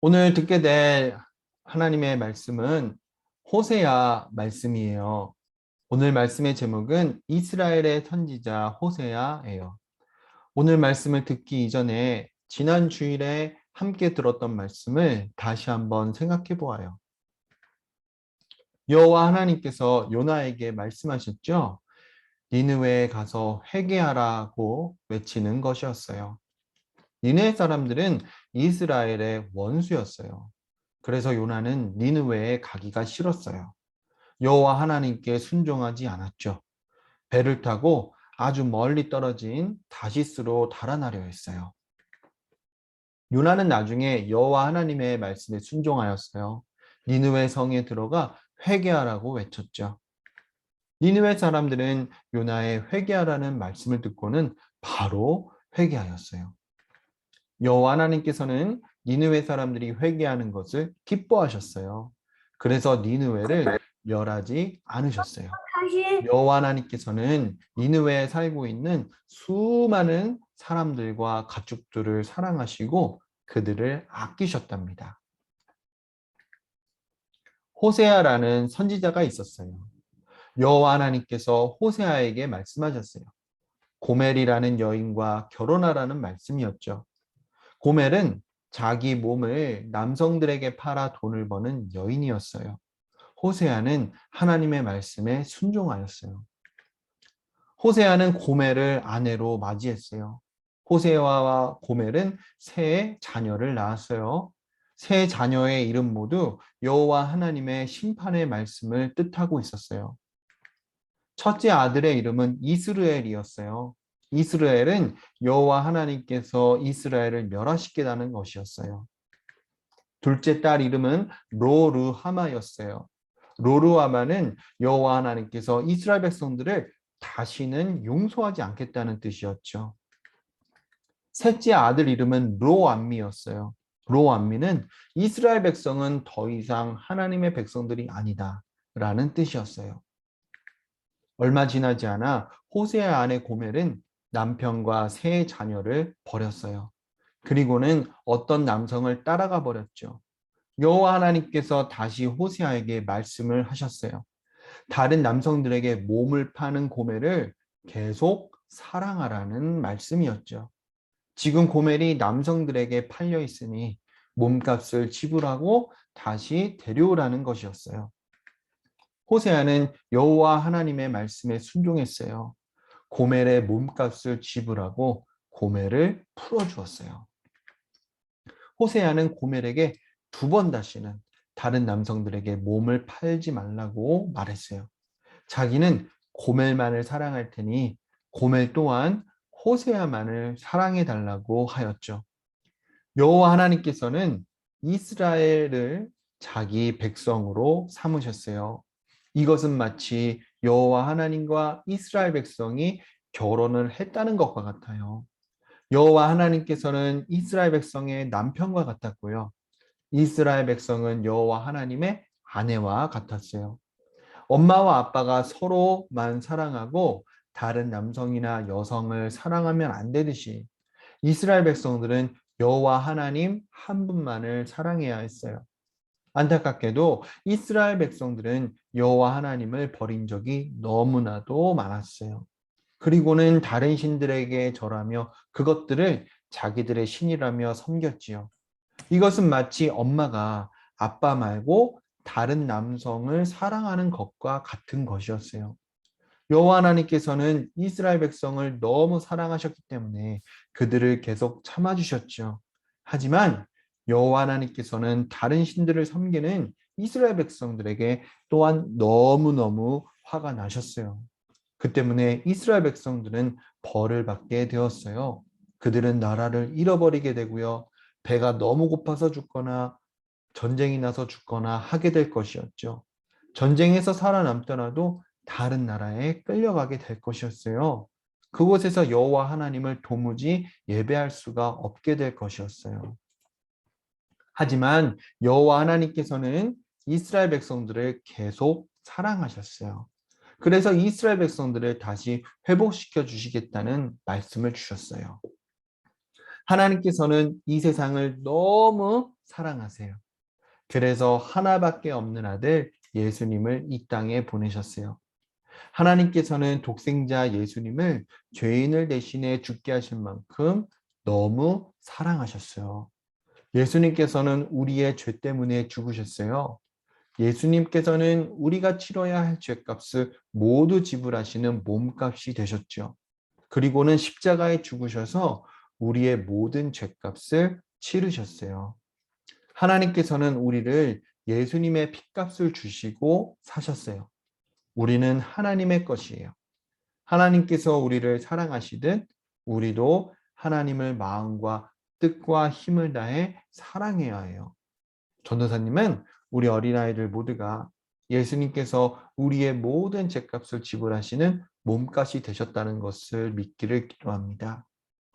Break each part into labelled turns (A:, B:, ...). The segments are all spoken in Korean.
A: 오늘 듣게 될 하나님의 말씀은 호세아 말씀이에요. 오늘 말씀의 제목은 이스라엘의 선지자 호세아예요. 오늘 말씀을 듣기 이전에 지난 주일에 함께 들었던 말씀을 다시 한번 생각해 보아요. 여호와 하나님께서 요나에게 말씀하셨죠. 니느웨에 가서 회개하라고 외치는 것이었어요. 니느웨 사람들은 이스라엘의 원수였어요. 그래서 요나는 니느웨에 가기가 싫었어요. 여호와 하나님께 순종하지 않았죠. 배를 타고 아주 멀리 떨어진 다시스로 달아나려 했어요. 요나는 나중에 여호와 하나님의 말씀에 순종하였어요. 니느웨 성에 들어가 회개하라고 외쳤죠. 니느웨 사람들은 요나의 회개하라는 말씀을 듣고는 바로 회개하였어요. 여호와 하나님께서는 니느웨 사람들이 회개하는 것을 기뻐하셨어요. 그래서 니느웨를 멸하지 않으셨어요. 여호와 하나님께서는 니느웨에 살고 있는 수많은 사람들과 가축들을 사랑하시고 그들을 아끼셨답니다. 호세아라는 선지자가 있었어요. 여호와 하나님께서 호세아에게 말씀하셨어요. 고멜이라는 여인과 결혼하라는 말씀이었죠. 고멜은 자기 몸을 남성들에게 팔아 돈을 버는 여인이었어요. 호세아는 하나님의 말씀에 순종하였어요. 호세아는 고멜을 아내로 맞이했어요. 호세아와 고멜은 세 자녀를 낳았어요. 세 자녀의 이름 모두 여호와 하나님의 심판의 말씀을 뜻하고 있었어요. 첫째 아들의 이름은 이스르엘이었어요. 이스라엘은 여호와 하나님께서 이스라엘을 멸하시겠다는 것이었어요. 둘째 딸 이름은 로르하마였어요. 로르하마는 여호와 하나님께서 이스라엘 백성들을 다시는 용서하지 않겠다는 뜻이었죠. 셋째 아들 이름은 로암미였어요. 로암미는 이스라엘 백성은 더 이상 하나님의 백성들이 아니다 라는 뜻이었어요. 얼마 지나지 않아 호세아 아내 고멜은 남편과 세 자녀를 버렸어요. 그리고는 어떤 남성을 따라가 버렸죠. 여호와 하나님께서 다시 호세아에게 말씀을 하셨어요. 다른 남성들에게 몸을 파는 고멜을 계속 사랑하라는 말씀이었죠. 지금 고멜이 남성들에게 팔려 있으니 몸값을 지불하고 다시 데려오라는 것이었어요. 호세아는 여호와 하나님의 말씀에 순종했어요. 고멜의 몸값을 지불하고 고멜을 풀어주었어요. 호세아는 고멜에게 두 번 다시는 다른 남성들에게 몸을 팔지 말라고 말했어요. 자기는 고멜만을 사랑할 테니 고멜 또한 호세아만을 사랑해 달라고 하였죠. 여호와 하나님께서는 이스라엘을 자기 백성으로 삼으셨어요. 이것은 마치 여호와 하나님과 이스라엘 백성이 결혼을 했다는 것과 같아요. 여호와 하나님께서는 이스라엘 백성의 남편과 같았고요. 이스라엘 백성은 여호와 하나님의 아내와 같았어요. 엄마와 아빠가 서로만 사랑하고 다른 남성이나 여성을 사랑하면 안 되듯이 이스라엘 백성들은 여호와 하나님 한 분만을 사랑해야 했어요. 안타깝게도 이스라엘 백성들은 여호와 하나님을 버린 적이 너무나도 많았어요. 그리고는 다른 신들에게 절하며 그것들을 자기들의 신이라며 섬겼지요. 이것은 마치 엄마가 아빠 말고 다른 남성을 사랑하는 것과 같은 것이었어요. 여호와 하나님께서는 이스라엘 백성을 너무 사랑하셨기 때문에 그들을 계속 참아주셨죠. 하지만 여호와 하나님께서는 다른 신들을 섬기는 이스라엘 백성들에게 또한 너무너무 화가 나셨어요. 그 때문에 이스라엘 백성들은 벌을 받게 되었어요. 그들은 나라를 잃어버리게 되고요. 배가 너무 고파서 죽거나 전쟁이 나서 죽거나 하게 될 것이었죠. 전쟁에서 살아남더라도 다른 나라에 끌려가게 될 것이었어요. 그곳에서 여호와 하나님을 도무지 예배할 수가 없게 될 것이었어요. 하지만 여호와 하나님께서는 이스라엘 백성들을 계속 사랑하셨어요. 그래서 이스라엘 백성들을 다시 회복시켜 주시겠다는 말씀을 주셨어요. 하나님께서는 이 세상을 너무 사랑하세요. 그래서 하나밖에 없는 아들 예수님을 이 땅에 보내셨어요. 하나님께서는 독생자 예수님을 죄인을 대신해 죽게 하신 만큼 너무 사랑하셨어요. 예수님께서는 우리의 죄 때문에 죽으셨어요. 예수님께서는 우리가 치러야 할 죄값을 모두 지불하시는 몸값이 되셨죠. 그리고는 십자가에 죽으셔서 우리의 모든 죄값을 치르셨어요. 하나님께서는 우리를 예수님의 핏값을 주시고 사셨어요. 우리는 하나님의 것이에요. 하나님께서 우리를 사랑하시듯 우리도 하나님을 마음과 뜻과 힘을 다해 사랑해야 해요. 전도사님은 우리 어린아이들 모두가 예수님께서 우리의 모든 죄값을 지불하시는 몸값이 되셨다는 것을 믿기를 기도합니다.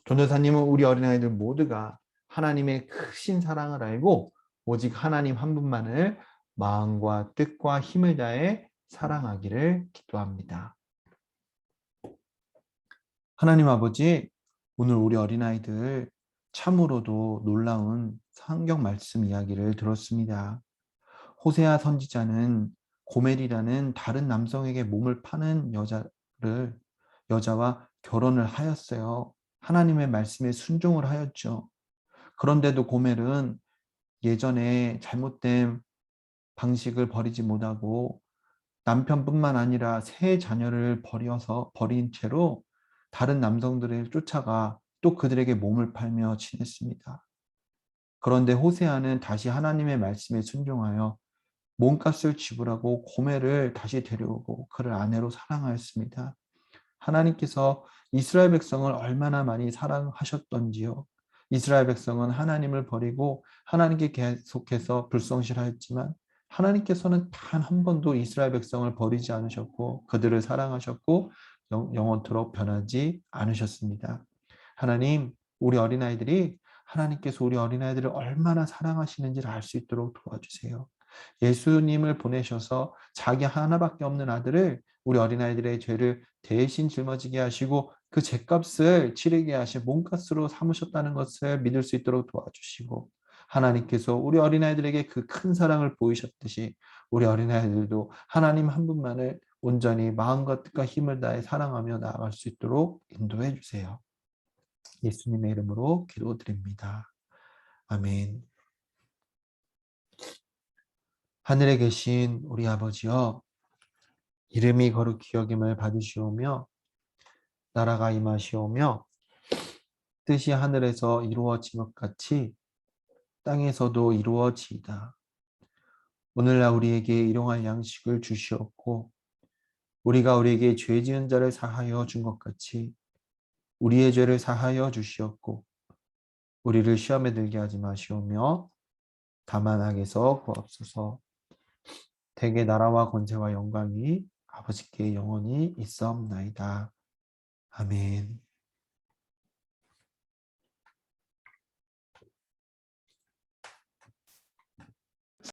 A: 전도사님은 우리 어린아이들 모두가 하나님의 크신 사랑을 알고 오직 하나님 한 분만을 마음과 뜻과 힘을 다해 사랑하기를 기도합니다. 하나님 아버지, 오늘 우리 어린아이들 참으로도 놀라운 성경 말씀 이야기를 들었습니다. 호세아 선지자는 고멜이라는 다른 남성에게 몸을 파는 여자와 결혼을 하였어요. 하나님의 말씀에 순종을 하였죠. 그런데도 고멜은 예전에 잘못된 방식을 버리지 못하고 남편뿐만 아니라 세 자녀를 버린 채로 다른 남성들을 쫓아가 또 그들에게 몸을 팔며 지냈습니다. 그런데 호세아는 다시 하나님의 말씀에 순종하여 몸값을 지불하고 고멜을 다시 데려오고 그를 아내로 사랑하였습니다. 하나님께서 이스라엘 백성을 얼마나 많이 사랑하셨던지요. 이스라엘 백성은 하나님을 버리고 하나님께 계속해서 불성실하였지만 하나님께서는 단 한 번도 이스라엘 백성을 버리지 않으셨고 그들을 사랑하셨고 영원토록 변하지 않으셨습니다. 하나님, 우리 어린아이들이 하나님께서 우리 어린아이들을 얼마나 사랑하시는지를 알 수 있도록 도와주세요. 예수님을 보내셔서 자기 하나밖에 없는 아들을 우리 어린아이들의 죄를 대신 짊어지게 하시고 그 죄값을 치르게 하신 몸값으로 삼으셨다는 것을 믿을 수 있도록 도와주시고 하나님께서 우리 어린아이들에게 그 큰 사랑을 보이셨듯이 우리 어린아이들도 하나님 한 분만을 온전히 마음과 뜻과 힘을 다해 사랑하며 나아갈 수 있도록 인도해 주세요. 예수님의 이름으로 기도드립니다. 아멘. 하늘에 계신 우리 아버지여, 이름이 거룩히 여김을 받으시오며 나라가 임하시오며 뜻이 하늘에서 이루어진 것 같이 땅에서도 이루어지이다. 오늘날 우리에게 일용할 양식을 주시옵고 우리가 우리에게 죄 지은 자를 사하여 준 것 같이 우리의 죄를 사하여 주시옵고 우리를 시험에 들게 하지 마시오며 다만 악에서 구하옵소서. 대개 나라와 권세와 영광이 아버지께 영원히 있사옵나이다. 아멘.